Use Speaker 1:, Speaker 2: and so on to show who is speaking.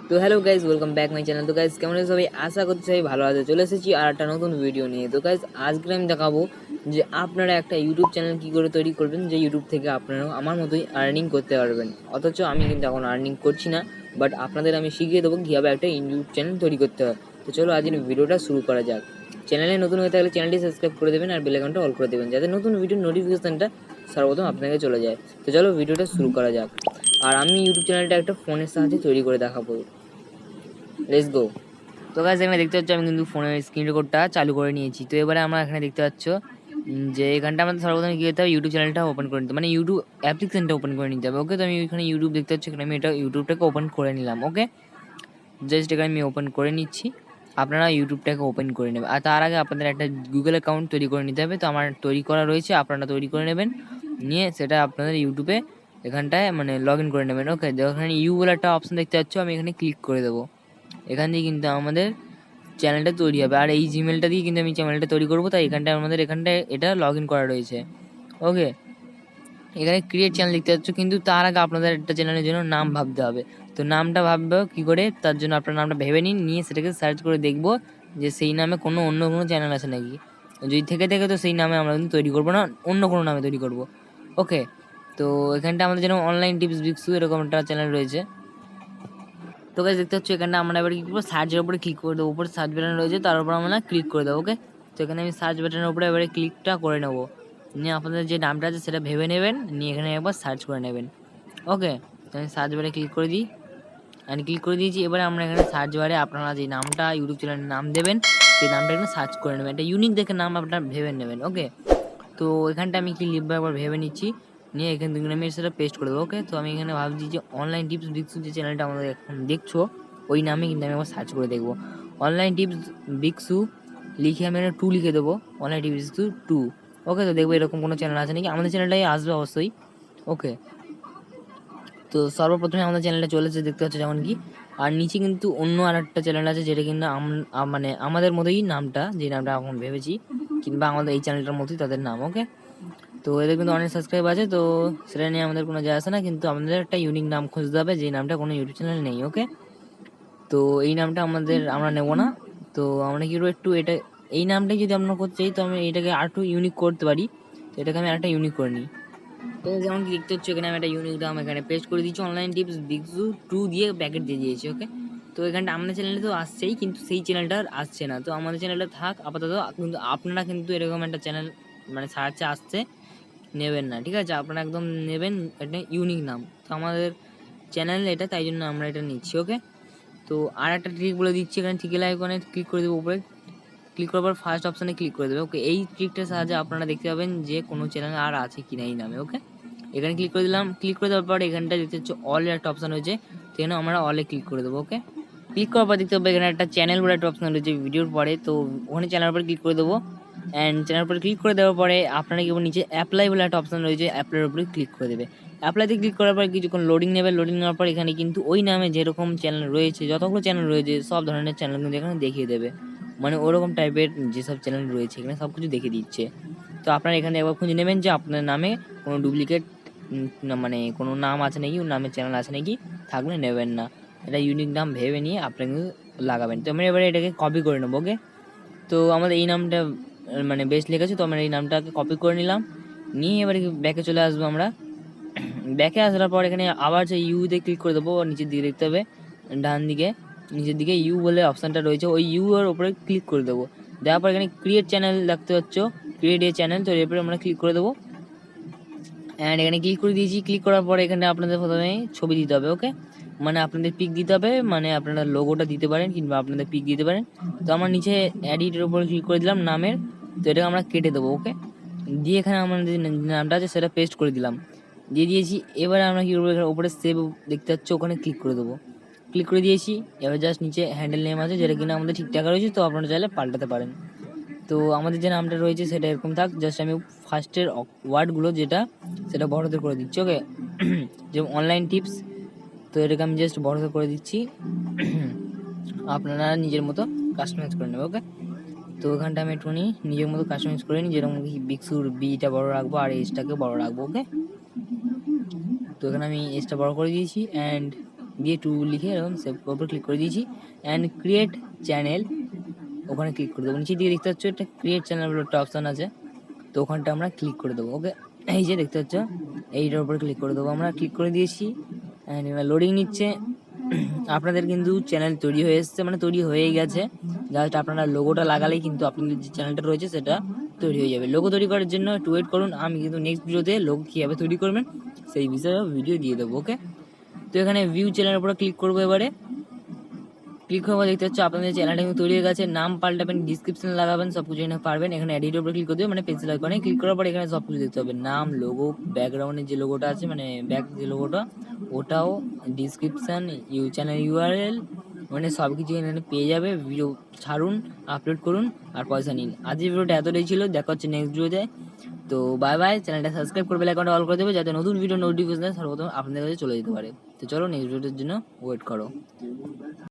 Speaker 1: তো hello guys, welcome back my channel. তো guys কেমন আছে সবাই? আশা করছি সবাই ভালো আছে। চলে এসেছি আর একটা নতুন ভিডিও নিয়ে। তো গাইজ আজকে আমি দেখাবো যে আপনারা একটা ইউটিউব চ্যানেল কী করে তৈরি করবেন, যে ইউটিউব থেকে আপনারাও আমার মতোই আর্নিং করতে পারবেন। অথচ আমি কিন্তু এখন আর্নিং করছি না, বাট আপনাদের আমি শিখিয়ে দেবো কীভাবে একটা ইউটিউব চ্যানেল তৈরি করতে হয়। তো চলো আজকের ভিডিওটা শুরু করা যাক। চ্যানেলে নতুন হয়ে থাকলে চ্যানেলটি সাবস্ক্রাইব করে দেবেন আর বেল আইকনটা অল করে দেবেন, যাতে নতুন ভিডিওর নোটিফিকেশনটা সর্বপ্রথম আপনাকে চলে যায়। তো চলো ভিডিওটা শুরু করা যাক। আর আমি ইউটিউব চ্যানেলটা একটা ফোনের সাহায্যে তৈরি করে দেখাবো। Let's go. তো গাইস এখানে দেখতে পাচ্ছ আমি কিন্তু ফোনের স্ক্রিন রেকর্ডটা চালু করে নিয়েছি। তো এবারে আমরা এখানে দেখতে পাচ্ছ যে এখানটা আমাদের সর্বপ্রথম কী করতে হবে, ইউটিউব চ্যানেলটা ওপেন করে নিতে হবে, মানে ইউটিউব অ্যাপ্লিকেশনটা ওপেন করে নিতে হবে। ওকে, তো আমি এখানে ইউটিউব দেখতে পাচ্ছি, এখানে আমি এটা ইউটিউবটাকে ওপেন করে নিলাম। ওকে, জাস্ট এখানে আমি ওপেন করে নিচ্ছি। আপনারা ইউটিউবটাকে ওপেন করে নেবেন, আর তার আগে আপনাদের একটা গুগল অ্যাকাউন্ট তৈরি করে নিতে হবে। তো আমার তৈরি করা রয়েছে, আপনারা তৈরি করে নেবেন, নিয়ে সেটা আপনাদের ইউটিউবে এখানটায় মানে লগ ইন করে নেবেন। ওকে, এখানে ইউ বলে একটা অপশান দেখতে পাচ্ছ, আমি এখানে ক্লিক করে দেবো। এখান দিয়ে কিন্তু আমাদের চ্যানেলটা তৈরি হবে, আর এই জিমেলটা দিয়ে কিন্তু আমি চ্যানেলটা তৈরি করবো। তাই এখানটায় আমাদের এখানটায় এটা লগ ইন করা রয়েছে। ওকে, এখানে ক্রিয়েট চ্যানেল দেখতে পাচ্ছ, কিন্তু তার আগে আপনাদের একটা চ্যানেলের জন্য নাম ভাবতে হবে। তো নামটা ভাববে কী করে, তার জন্য আপনার নামটা ভেবে নিন, নিয়ে সেটাকে সার্চ করে দেখবো যে সেই নামে অন্য কোনো চ্যানেল আছে নাকি। যদি থেকে তো সেই নামে আমরা কিন্তু তৈরি করবো না, অন্য কোনো নামে তৈরি করব। ওকে, তো এখানটা আমাদের যেন অনলাইন টিপস বিক্সু এরকম একটা চ্যানেল রয়েছে। তো গাইস দেখতে হচ্ছে এখানটা আমরা এবার কী করবো, সার্চের উপরে ক্লিক করে দেবো। উপরে সার্চ বাটন রয়েছে, তার উপর আমরা ক্লিক করে দেবো। ওকে, তো এখানে আমি সার্চ বাটনের উপরে এবারে ক্লিকটা করে নেবো, নিয়ে আপনাদের যে নামটা আছে সেটা ভেবে নেবেন, নিয়ে এখানে একবার সার্চ করে নেবেন। ওকে, তো আমি সার্চ বারে ক্লিক করে দিই, আমি ক্লিক করে দিয়েছি। এবারে আমরা এখানে সার্চ বারে আপনারা যে নামটা ইউটিউব চ্যানেলের নাম দেবেন, সেই নামটা এখানে সার্চ করে নেবেন। একটা ইউনিক দেখে নাম আপনার ভেবে নেবেন। ওকে, তো এখানটা আমি কি লিখবো একবার ভেবে নিচ্ছি, নিয়ে এখান থেকে আমি সেটা পেস্ট করে দেবো। ওকে, তো আমি এখানে ভাবছি যে অনলাইন টিপস বিক্সু যে চ্যানেলটা আমাদের এখন দেখছো, ওই নামে কিন্তু আমি একবার সার্চ করে দেখবো। অনলাইন টিপস বিক্সু লিখে আমি একটা 2 লিখে দেবো, অনলাইন টিপস বিক্সু 2। ওকে, তো দেখবো এরকম কোনো চ্যানেল আছে নাকি, আমাদের চ্যানেলটাই আসবে অবশ্যই। ওকে, তো সর্বপ্রথমে আমাদের চ্যানেলটা চলেছে দেখতে পাচ্ছ যেমন কি, আর নিচে কিন্তু অন্য আর একটা চ্যানেল আছে যেটা কিন্তু মানে আমাদের মতোই নামটা, যে নামটা এখন ভেবেছি, কিংবা আমাদের এই চ্যানেলটার মতোই তাদের নাম। ওকে, তো এদের কিন্তু অনেক সাবস্ক্রাইব আছে, তো সেটা নিয়ে আমাদের কোনো যায় আসে না, কিন্তু আমাদের একটা ইউনিক নাম খুঁজতে হবে, যে নামটা কোনো ইউটিউব চ্যানেল নেই। ওকে, তো এই নামটা আমরা নেব না। তো আমরা কি করবো, একটু এটা এই নামটাই যদি আমরা করতে চাই, তো আমি এটাকে আর একটু ইউনিক করতে পারি। তো এটাকে আমি আরেকটা ইউনিক করে নিই। তো যেমন কি দেখতে হচ্ছে, এখানে আমি একটা ইউনিক নাম এখানে পেস্ট করে দিচ্ছি, অনলাইন টিপস বিগজু 2 দিয়ে প্যাকেট দিয়ে দিয়েছি। ওকে, তো এখানটা আমাদের চ্যানেলে তো আসছেই, কিন্তু সেই চ্যানেলটা আর আসছে না। তো আমাদের চ্যানেলটা থাক আপাতত, কিন্তু আপনারা কিন্তু এরকম একটা চ্যানেল মানে সার্চে আসছে নেবেন না, ঠিক আছে? আপনারা একদম নেবেন একটা ইউনিক নাম। তো আমাদের চ্যানেল এটা, তাই জন্য আমরা এটা নিচ্ছি। ওকে, তো আর একটা ট্রিক বলে দিচ্ছি, এখানে টিকেল আইকনে ক্লিক করে দেবো, উপরে ক্লিক করার পর ফার্স্ট অপশানে ক্লিক করে দেবে। ওকে, এই ট্রিকটার সাহায্যে আপনারা দেখতে পাবেন যে কোনো চ্যানেল আর আছে কি না এই নামে। ওকে, এখানে ক্লিক করে দিলাম, ক্লিক করে দেওয়ার পর এখানটা দেখতে হচ্ছে অল একটা অপশান রয়েছে, তো এখানে আমরা অলে ক্লিক করে দেবো। ওকে, ক্লিক করার পর দেখতে হবে এখানে একটা চ্যানেল বলে একটা অপশান রয়েছে ভিডিওর পরে, তো ওখানে চ্যানেল উপরে ক্লিক করে দেবো। অ্যান্ড চ্যানেল উপরে ক্লিক করে দেওয়ার পরে আপনারা কি নিচে অ্যাপ্লাই বলে একটা অপশান রয়েছে, অ্যাপ্লাইয়ের উপরে ক্লিক করে দেবে। অ্যাপ্লাইতে ক্লিক করার পর কিছুক্ষণ লোডিং নেবে, লোডিং নেওয়ার পর এখানে কিন্তু ওই নামে যেরকম চ্যানেল রয়েছে, যতগুলো চ্যানেল রয়েছে সব ধরনের চ্যানেল কিন্তু এখানে দেখিয়ে দেবে, মানে ওরকম টাইপের যেসব চ্যানেল রয়েছে এখানে সব কিছু দেখিয়ে দিচ্ছে। তো আপনারা এখানে একবার খুঁজে নেবেন যে আপনার নামে কোনো ডুপ্লিকেট মানে কোনো নাম আছে নাকি, ওর নামের চ্যানেল আছে নাকি, থাকলে নেবেন না। এটা ইউনিক নাম ভেবে নিয়ে আপনি কিন্তু লাগাবেন। তো আমরা এবারে এটাকে কপি করে নেবো। ওকে, তো আমাদের এই নামটা মানে বেশ লেগেছে, তো আমরা এই নামটাকে কপি করে নিলাম, নিয়ে এবারে ব্যাকে চলে আসবো আমরা। ব্যাকে আসার পর এখানে আবার যে ইউতে ক্লিক করে দেবো, নিচের দিকে দেখতে হবে ডান দিকে নিচের দিকে ইউ বলে অপশানটা রয়েছে, ওই ইউ এর ওপরে ক্লিক করে দেবো। দেওয়ার পর এখানে ক্রিয়েট চ্যানেল দেখতে পাচ্ছ, ক্রিয়েট এ চ্যানেল, তো এরপরে আমরা ক্লিক করে দেবো। অ্যান্ড এখানে ক্লিক করে দিয়েছি। ক্লিক করার পরে এখানে আপনাদের প্রথমে ছবি দিতে হবে। ওকে, মানে আপনাদের পিক দিতে হবে, মানে আপনারা লোগোটা দিতে পারেন কিংবা আপনাদের পিক দিতে পারেন। তো আমরা নিচে এডিটের উপরে ক্লিক করে দিলাম নামের, তো এটাকে আমরা কেটে দেবো। ওকে, দিয়ে এখানে আমাদের যে নামটা আছে সেটা পেস্ট করে দিলাম, দিয়ে দিয়েছি। এবারে আমরা কী করবো, এখানে উপরে সেভ দেখতে পাচ্ছ, ওখানে ক্লিক করে দেবো। ক্লিক করে দিয়েছি। এবার জাস্ট নিচে হ্যান্ডেল নেম আছে যেটা কিনা আমাদের ঠিকঠাক রয়েছে, তো আপনারা চাইলে পাল্টাতে পারেন। তো আমাদের যে নামটা রয়েছে সেটা এরকম থাক, জাস্ট আমি ফার্স্টের ওয়ার্ডগুলো যেটা সেটা বড়দের করে দিচ্ছি। ওকে, যেমন অনলাইন টিপস, তো এটাকে আমি জাস্ট বড়দের করে দিচ্ছি, আপনারা নিজের মতো কাস্টমাইজ করে নেবে। ওকে, তো ওখানটা আমি একটুখানি নিজের মতো কাস্টমাইজ করে নিই, যেরকম বিক্সুর বিটা বড় রাখবো আর এসটাকে বড় রাখবো। ওকে, তো এখানে আমি এসটা বড় করে দিয়েছি, অ্যান্ড দিয়ে টু লিখে এরকম সেভ ওপর ক্লিক করে দিয়েছি। অ্যান্ড ক্রিয়েট চ্যানেল ওখানে ক্লিক করে দেবো। নিচে দিকে দেখতে পাচ্ছ একটা ক্রিয়েট চ্যানেল বলে একটা অপশান আছে, তো ওখানটা আমরা ক্লিক করে দেবো। ওকে, এই যে দেখতে পাচ্ছ এইটার উপরে ক্লিক করে দেবো। আমরা ক্লিক করে দিয়েছি অ্যান্ড এবার লোডিং নিচ্ছে। আপনাদের কিন্তু চ্যানেল তৈরি হয়ে এসছে, মানে তৈরি হয়েই গেছে। জাস্ট আপনারা লোগোটা লাগালেই কিন্তু আপনাদের যে চ্যানেলটা রয়েছে সেটা তৈরি হয়ে যাবে। লোগো তৈরি করার জন্য একটু ওয়েট করুন, আমি কিন্তু নেক্সট ভিডিওতে লোগো কীভাবে তৈরি করবেন সেই বিষয়ে ভিডিও দিয়ে দেবো। ওকে, তো এখানে ভিউ চ্যানেলের উপরে ক্লিক করবো। এবারে ক্লিক করবো, দেখতে হচ্ছে আপনাদের চ্যানেলটা কিন্তু তৈরি হয়ে গেছে। নাম পাল্টাবেন, ডিসক্রিপশন লাগাবেন, সব কিছু এখানে পারবেন। এখানে এডিটের উপরে ক্লিক করে দেবেন, মানে পেন্সিল আইকনে ক্লিক করার পর এখানে সব কিছু দেখতে হবে, নাম, লোগো, ব্যাকগ্রাউন্ডের যে লোগোটা আছে মানে ব্যাক যে লোগোটা ওটাও, ডিসক্রিপশান, চ্যানেল ইউআরএল, মানে সব কিছু এখানে পেয়ে যাবে। ভিডিও ছাড়ুন, আপলোড করুন আর পয়সা নিন। আজকের ভিডিওটা এতটাই ছিল, দেখা হচ্ছে নেক্সট ভিডিওতে। তো বাই বাই, চ্যানেলটা সাবস্ক্রাইব করে বেল আইকনটা অল করে দেবে যাতে নতুন ভিডিও নোটিফিকেশন সর্বপ্রথম আপনাদের কাছে চলে যেতে পারে। তো চলো নেক্সট ভিডিওর জন্য ওয়েট করো।